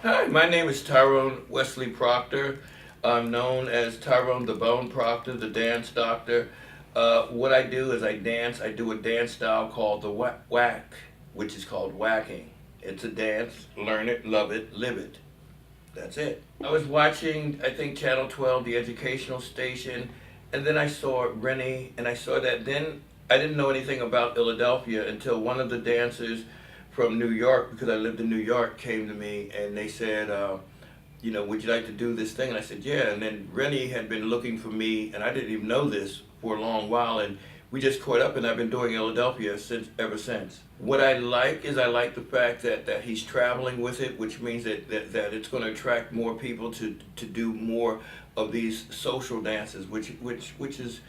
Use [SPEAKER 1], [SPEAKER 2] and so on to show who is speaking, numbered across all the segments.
[SPEAKER 1] Hi, my name is Tyrone Wesley Proctor. I'm known as Tyrone the Bone Proctor, the dance doctor. What I do is I dance. I do a dance style called the whack, which is called waacking. It's a dance. Learn it, love it, live it. That's it. I was watching, I think, Channel 12, the educational station, and then I saw Rennie, and I saw that. Then I didn't know anything about Illadelphia until one of the dancers from New York, because I lived in New York, came to me and they said, would you like to do this thing? And I said, yeah. And then Rennie had been looking for me, and I didn't even know this for a long while. And we just caught up, and I've been doing Illadelphia ever since. What I like is I like the fact that he's traveling with it, which means that it's going to attract more people to do more of these social dances, which is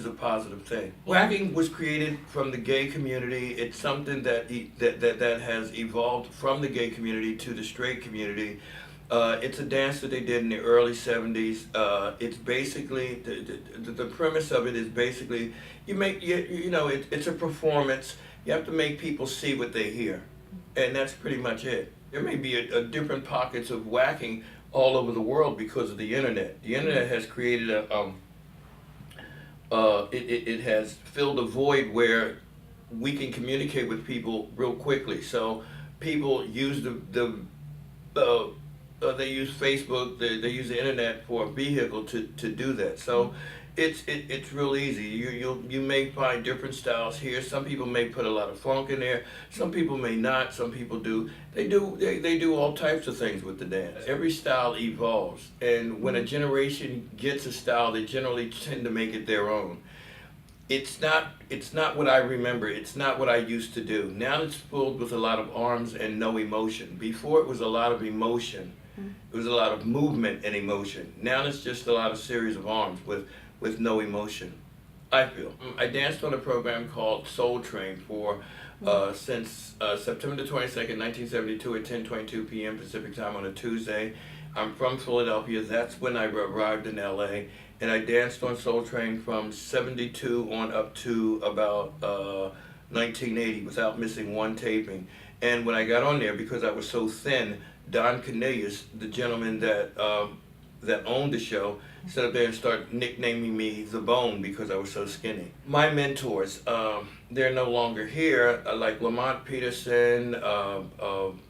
[SPEAKER 1] a positive thing. Waacking was created from the gay community. It's something that has evolved from the gay community to the straight community. It's a dance that they did in the early 70s. It's basically, the premise of it is basically, it's a performance. You have to make people see what they hear. And that's pretty much it. There may be a different pockets of waacking all over the world because of the internet. The internet has created it has filled a void where we can communicate with people real quickly. So people use they use Facebook, they use the internet for a vehicle to do that. So it's real easy. You may find different styles here. Some people may put a lot of funk in there. Some people may not. Some people do. They do all types of things with the dance. Every style evolves, and when a generation gets a style, they generally tend to make it their own. It's not what I remember. It's not what I used to do. Now it's filled with a lot of arms and no emotion. Before it was a lot of emotion. It was a lot of movement and emotion. Now it's just a lot of series of arms with no emotion, I feel. I danced on a program called Soul Train for since September the 22nd, 1972 at 10:22 p.m. Pacific time on a Tuesday. I'm from Philadelphia. That's when I arrived in LA. And I danced on Soul Train from 72 on up to about 1980 without missing one taping. And when I got on there, because I was so thin, Don Cornelius, the gentleman that owned the show, stood up there and started nicknaming me The Bone because I was so skinny. My mentors, they're no longer here, like Lamont Peterson,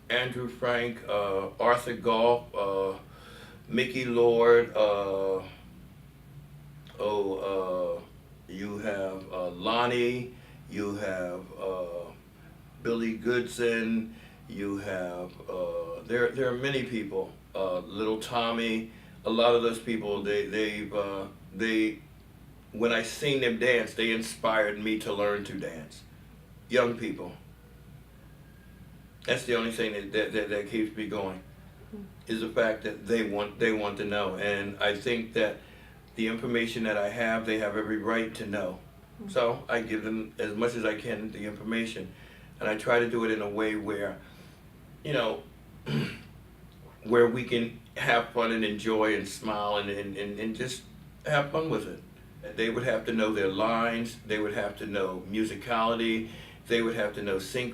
[SPEAKER 1] Andrew Frank, Arthur Goff, Mickey Lord, you have Lonnie, you have Billy Goodson, you have, there are many people, Little Tommy, a lot of those people, when I seen them dance, they inspired me to learn to dance. Young people. That's the only thing that keeps me going, is the fact that they want to know. And I think that the information that I have, they have every right to know. So I give them as much as I can the information. And I try to do it in a way where, where we can have fun and enjoy and smile and just have fun with it. They would have to know their lines, they would have to know musicality, they would have to know they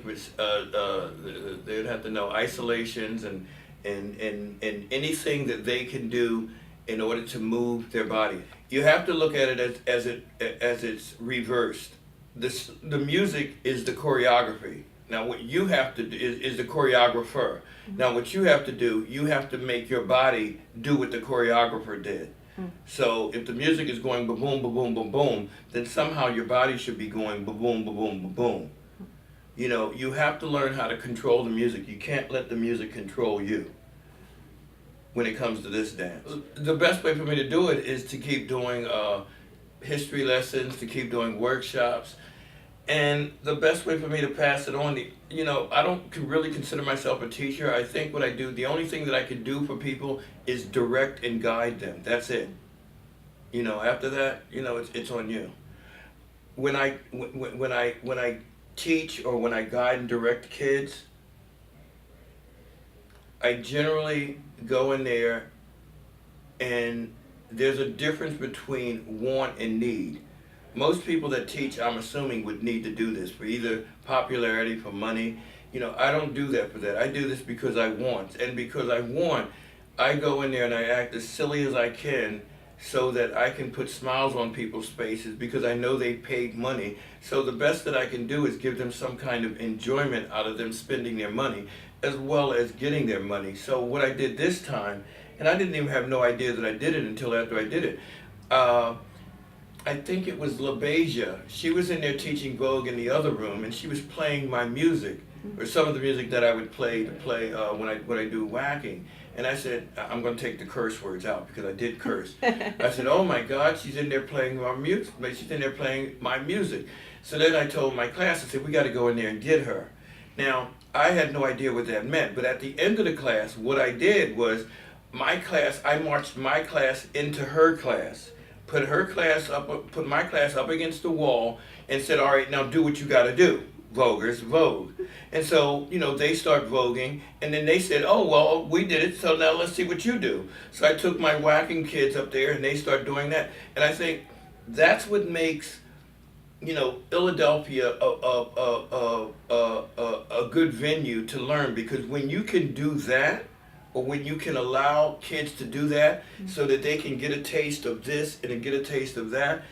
[SPEAKER 1] would have to know isolations and anything that they can do in order to move their body. You have to look at it as it's reversed. The music is the choreography. Now what you have to do is the choreographer. Now what you have to do, you have to make your body do what the choreographer did. So if the music is going ba-boom, ba-boom, ba-boom, then somehow your body should be going ba-boom, ba-boom, ba-boom. You have to learn how to control the music. You can't let the music control you when it comes to this dance. The best way for me to do it is to keep doing history lessons, to keep doing workshops. And the best way for me to pass it on, I don't really consider myself a teacher. I think what I do, the only thing that I can do for people is direct and guide them. That's it. After that, it's on you. When I teach or when I guide and direct kids, I generally go in there and there's a difference between want and need. Most people that teach, I'm assuming, would need to do this for either popularity, for money. You know, I don't do that for that. I do this because I want. And because I want, I go in there and I act as silly as I can so that I can put smiles on people's faces because I know they paid money. So the best that I can do is give them some kind of enjoyment out of them spending their money as well as getting their money. So what I did this time, and I didn't even have no idea that I did it until after I did it. I think it was LaBeija. She was in there teaching Vogue in the other room, and she was playing my music, or some of the music that I would play when I do Waacking. And I said, I'm going to take the curse words out because I did curse. I said, oh my God, she's in there playing my music. She's in there playing my music. So then I told my class, I said, we got to go in there and get her. Now, I had no idea what that meant, but at the end of the class, what I did was I marched my class into her class, put my class up against the wall and said, all right, now do what you got to do. Voguers, Vogue. And so, you know, they start voguing, and then they said, oh, well, we did it, so now let's see what you do. So I took my Waacking kids up there, and they start doing that. And I think that's what makes, you know, Illadelphia a good venue to learn, because when you can do that, or when you can allow kids to do that so that they can get a taste of this and get a taste of that,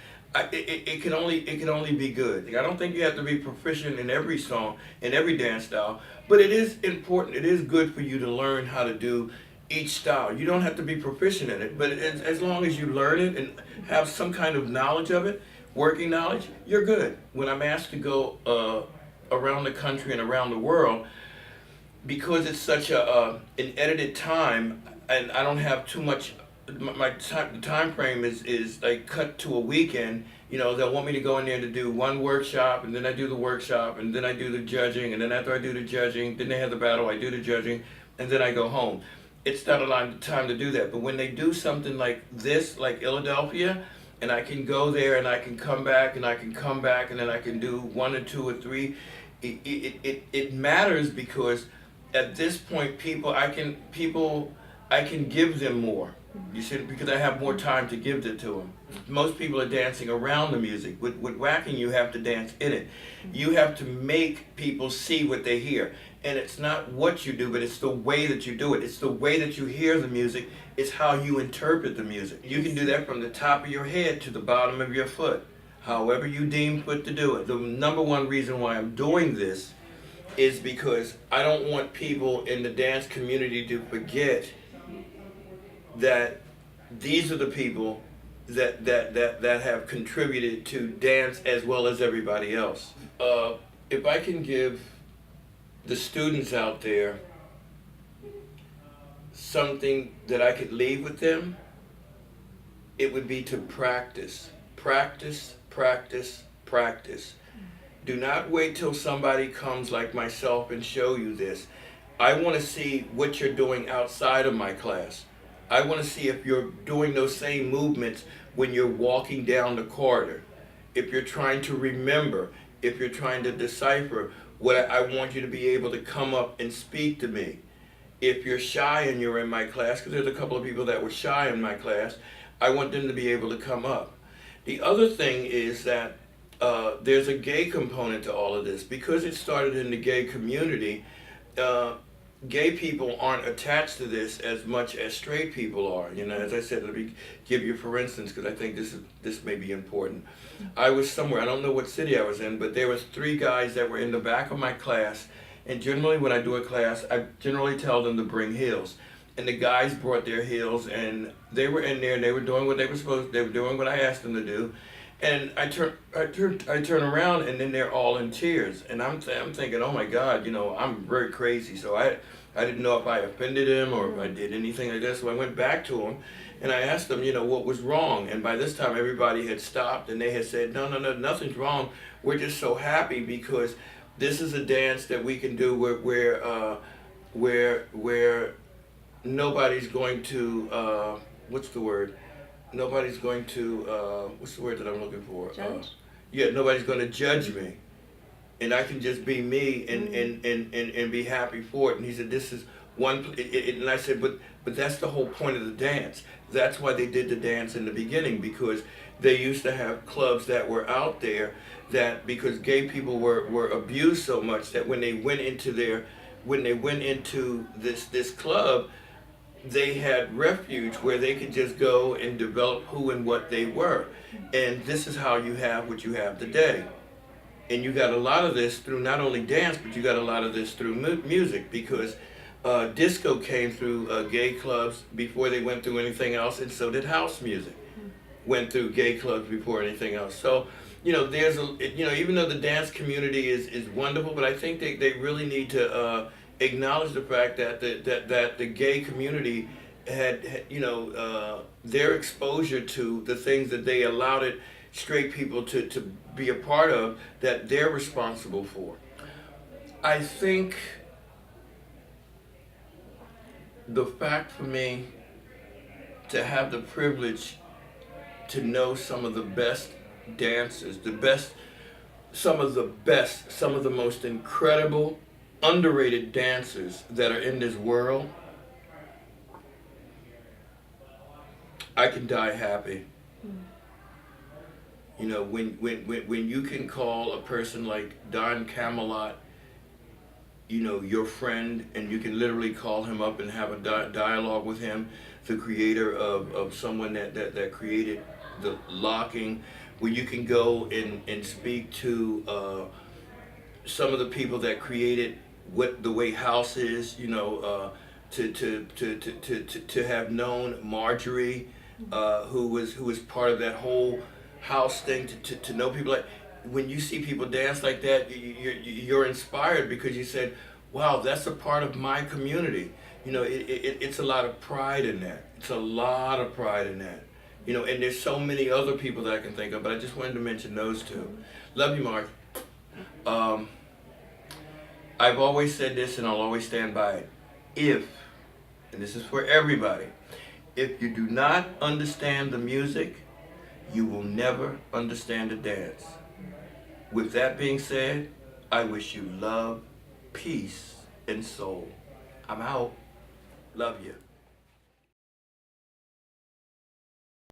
[SPEAKER 1] it can only be good. I don't think you have to be proficient in every song, in every dance style, but it is important. It is good for you to learn how to do each style. You don't have to be proficient in it, but as long as you learn it and have some kind of knowledge of it, working knowledge, you're good. When I'm asked to go around the country and around the world, because it's such an edited time, and I don't have too much. The time frame is like cut to a weekend. You know, they'll want me to go in there to do one workshop, and then I do the workshop, and then I do the judging, and then after I do the judging, then they have the battle, I do the judging, and then I go home. It's not a lot of time to do that, but when they do something like this, like Illadelphia, and I can go there, and I can come back, and I can come back, and then I can do 1 or 2 or 3, it matters because at this point, I can give them more. You see, because I have more time to give it to them. Most people are dancing around the music. With Waacking, you have to dance in it. You have to make people see what they hear. And it's not what you do, but it's the way that you do it. It's the way that you hear the music. It's how you interpret the music. You can do that from the top of your head to the bottom of your foot, however you deem fit to do it. The number one reason why I'm doing this is because I don't want people in the dance community to forget that these are the people that have contributed to dance as well as everybody else. If I can give the students out there something that I could leave with them, it would be to practice. Practice, practice, practice. Do not wait till somebody comes like myself and show you this. I want to see what you're doing outside of my class. I want to see if you're doing those same movements when you're walking down the corridor. If you're trying to remember, if you're trying to decipher, what I want you to be able to come up and speak to me. If you're shy and you're in my class, because there's a couple of people that were shy in my class, I want them to be able to come up. The other thing is that there's a gay component to all of this. Because it started in the gay community, gay people aren't attached to this as much as straight people are. You know, as I said, let me give you for instance, because I think this may be important. I was somewhere, I don't know what city I was in, but there was 3 guys that were in the back of my class, and generally when I do a class, I generally tell them to bring heels. And the guys brought their heels, and they were in there, and they were doing what they were supposed to, they were doing what I asked them to do. And I turn around, and then they're all in tears, and I'm thinking, oh my God, you know, I'm very crazy. So I didn't know if I offended him or if I did anything like that. So I went back to him, and I asked them, you know, what was wrong. And by this time, everybody had stopped, and they had said, no, nothing's wrong. We're just so happy because this is a dance that we can do where nobody's going to what's the word? Nobody's going to, what's the word that I'm looking for?
[SPEAKER 2] Judge?
[SPEAKER 1] Yeah, nobody's going to judge me. And I can just be me and be happy for it. And he said, this is And I said, but that's the whole point of the dance. That's why they did the dance in the beginning, because they used to have clubs that were out there that, because gay people were abused so much, that when they went into this club, they had refuge where they could just go and develop who and what they were. And this is how you have what you have today. And you got a lot of this through not only dance, but you got a lot of this through music, because disco came through gay clubs before they went through anything else, and so did house music. Went through gay clubs before anything else. So, even though the dance community is wonderful, but I think they really need to acknowledge the fact that the gay community had their exposure to the things that they allowed it straight people to be a part of, that they're responsible for. I think the fact for me to have the privilege to know some of the best dancers, some of the most incredible, underrated dancers that are in this world, I can die happy. When you can call a person like Don Camelot, your friend, and you can literally call him up and have a dialogue with him, the creator of someone that created the Waacking, where you can go and speak to some of the people that created what the way house is, to have known Marjorie, who was part of that whole house thing, to know people like, when you see people dance like that, you're inspired, because you said, wow, that's a part of my community. It's a lot of pride in that. It's a lot of pride in that. And there's so many other people that I can think of, but I just wanted to mention those two. Love you, Mark. I've always said this, and I'll always stand by it. And this is for everybody, if you do not understand the music, you will never understand the dance. With that being said, I wish you love, peace, and soul. I'm out. Love you.